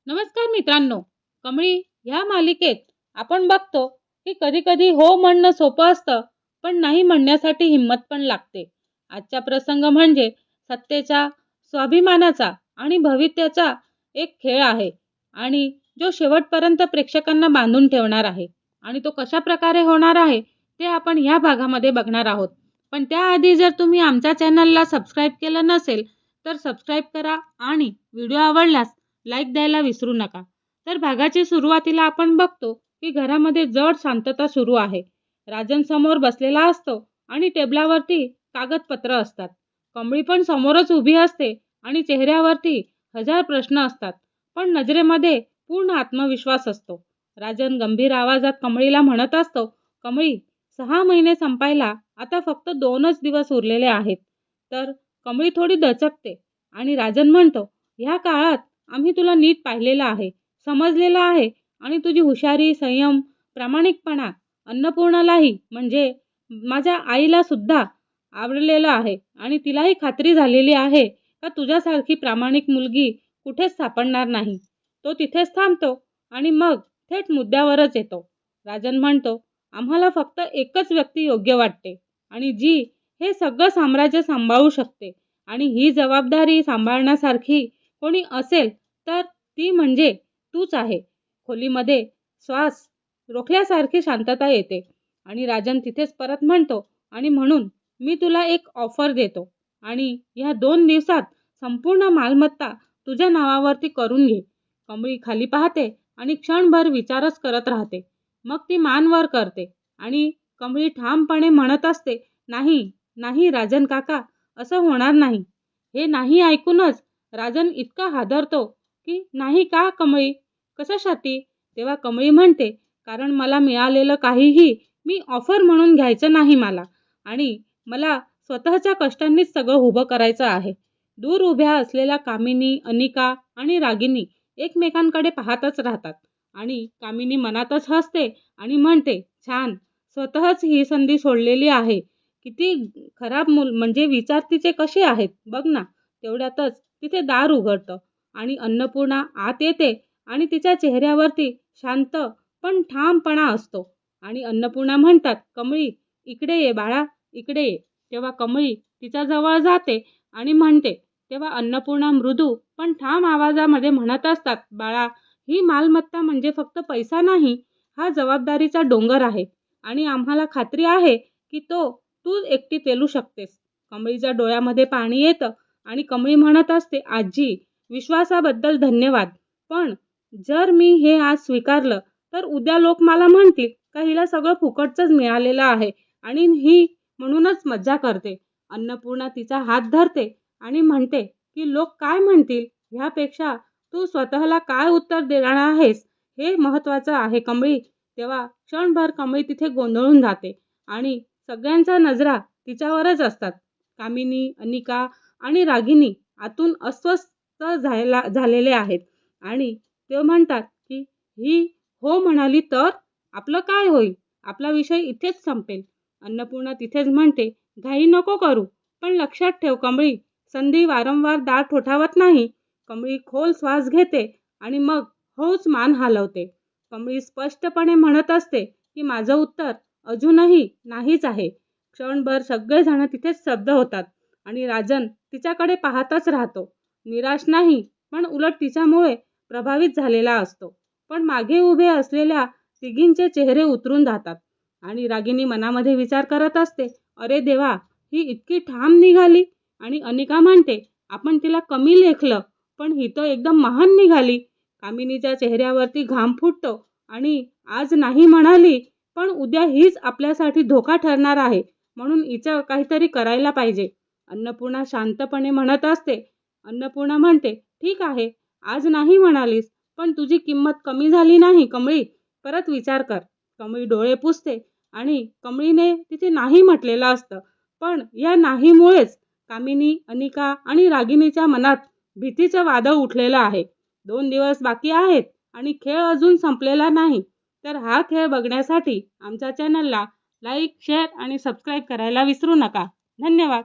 नमस्कार मित्रांनो. कमळी ह्या मालिकेत आपण बघतो की कधी-कधी हो म्हणणं सोपं असतं, पण नाही म्हणण्यासाठी हिंमत पण लागते. आजचा प्रसंग म्हणजे सत्तेचा, स्वाभिमानाचा आणि भविष्याचा एक खेळ आहे आणि जो शेवटपर्यंत प्रेक्षकांना बांधून ठेवणार आहे. आणि तो कशा प्रकारे होणार आहे ते आपण ह्या भागामध्ये बघणार आहोत. पण त्याआधी जर तुम्ही आमच्या चॅनलला सबस्क्राईब केलं नसेल, तर सबस्क्राईब करा आणि व्हिडिओ आवडल्यास लाईक द्यायला विसरू नका. तर भागाची सुरुवातीला आपण बघतो की घरामध्ये जड शांतता सुरू आहे. राजन समोर बसलेला असतो आणि टेबलावरती कागदपत्र असतात. कमळी पण समोरच उभी असते आणि चेहऱ्यावरती हजार प्रश्न असतात, पण नजरेमध्ये पूर्ण आत्मविश्वास असतो. राजन गंभीर आवाजात कमळीला म्हणत असतो, कमळी, 6 महिने संपायला आता फक्त 2च दिवस उरलेले आहेत. तर कमळी थोडी दचकते आणि राजन म्हणतो, ह्या काळात आम्ही तुला नीट पाहिलेलं आहे, समजलेलं आहे आणि तुझी हुशारी, संयम, प्रामाणिकपणा अन्नपूर्णालाही म्हणजे माझ्या आईला सुद्धा आवडलेलं आहे आणि तिलाही खात्री झालेली आहे का तुझ्यासारखी प्रामाणिक मुलगी कुठेच सापडणार नाही. तो तिथेच थांबतो आणि मग थेट मुद्द्यावरच येतो. राजन म्हणतो, आम्हाला फक्त एकच व्यक्ती योग्य वाटते आणि जी हे सगळं साम्राज्य सांभाळू शकते आणि ही जबाबदारी सांभाळण्यासारखी कोणी असेल तर ती म्हणजे तूच आहे. खोलीमध्ये श्वास रोखल्यासारखी शांतता येते आणि राजन तिथेच परत म्हणतो, आणि म्हणून मी तुला एक ऑफर देतो आणि ह्या 2 दिवसात संपूर्ण मालमत्ता तुझ्या नावावरती करून घे. कमळी खाली पाहते आणि क्षणभर विचारच करत राहते. मग ती मान वर करते आणि कमळी ठामपणे म्हणत असते, नाही नाही राजन काका, असं होणार नाही. हे नाही ऐकूनच राजन इतका हादरतो की नाही का कमळी, कशासाठी? तेव्हा कमळी म्हणते, कारण मला मिळालेलं काहीही मी ऑफर म्हणून घ्यायचं नाही मला, आणि मला स्वतःच्या कष्टांनीच सगळं उभं करायचं आहे. दूर उभ्या असलेल्या कामिनी, अनिका आणि रागिनी एकमेकांकडे पाहतच राहतात आणि कामिनी मनातच हसते आणि म्हणते, छान, स्वतःच ही संधी सोडलेली आहे. किती खराब म्हणजे विचार तिचे कसे आहेत बघ ना. तेवढ्यातच तिथे दार उघडतं आणि अन्नपूर्णा आत येते आणि तिच्या चेहऱ्यावरती शांत पण ठामपणा असतो. आणि अन्नपूर्णा म्हणतात, कमळी, इकडे ये बाळा, इकडे ये. तेव्हा कमळी तिच्या जवळ जाते आणि म्हणते. तेव्हा अन्नपूर्णा मृदू पण ठाम आवाजामध्ये म्हणत असतात, बाळा, ही मालमत्ता म्हणजे फक्त पैसा नाही, हा जबाबदारीचा डोंगर आहे आणि आम्हाला खात्री आहे की तो तू एकटी पेलू शकतेस. कमळीच्या डोळ्यामध्ये पाणी येतं आणि कमळी म्हणत असते, आजी, विश्वासाबद्दल धन्यवाद, पण जर मी हे आज स्वीकारलं तर उद्या लोक मला म्हणतील का हिला सगळं फुकटचंच मिळालेलं आहे आणि ही म्हणूनच मज्जा करते. अन्नपूर्णा तिचा हात धरते आणि म्हणते की लोक काय म्हणतील ह्यापेक्षा तू स्वतःला काय उत्तर देणार आहेस हे महत्त्वाचं आहे कमळी. तेव्हा क्षणभर कमळी तिथे गोंधळून जाते आणि सगळ्यांच्या नजरा तिच्यावरच असतात. कामिनी, अनिका आणि रागिनी आतून अस्वस्थ झालेले आहेत आणि ते म्हणतात की ही हो म्हणाली तर आपलं काय होईल, आपला विषय इथेच संपेल. अन्नपूर्णा तिथेच म्हणते, घाई नको करू, पण लक्षात ठेव कमळी, संधी वारंवार दार ठोठावत नाही. कमळी खोल श्वास घेते आणि मग हळूच मान हलवते. कमळी स्पष्टपणे म्हणत असते की माझं उत्तर अजूनही नाहीच आहे. क्षणभर सगळेजण तिथेच स्तब्ध होतात आणि राजन तिच्याकडे पाहतच राहतो. निराश नाही, पण उलट तिच्यामुळे प्रभावित झालेला असतो. पण मागे उभे असलेल्या तिघींचे चेहरे उतरून जातात आणि रागिनी मनामध्ये विचार करत असते, अरे देवा, ही इतकी ठाम निघाली. आणि अनिका म्हणते, आपण तिला कमी लेखलं, पण ही तर एकदम महान निघाली. कामिनीच्या चेहऱ्यावरती घाम फुटतो आणि आज नाही म्हणाली, पण उद्या हीच आपल्यासाठी धोका ठरणार आहे, म्हणून हिचं काहीतरी करायला पाहिजे. अन्नपूर्णा शांतपणे म्हणत असते. अन्नपूर्णा म्हणते, ठीक आहे, आज नाही म्हणालीस, पण तुझी किंमत कमी झाली नाही कमळी, परत विचार कर. कमळी डोळे पुसते आणि कमळीने तिथे नाही म्हटलेलं असतं, पण या नाहीमुळेच कामिनी, अनिका आणि रागिनीच्या मनात भीतीचं वादळ उठलेलं आहे. 2 दिवस बाकी आहेत आणि खेळ अजून संपलेला नाही. तर हा खेळ बघण्यासाठी आमच्या चॅनलला लाईक, शेअर आणि सबस्क्राईब करायला विसरू नका. धन्यवाद.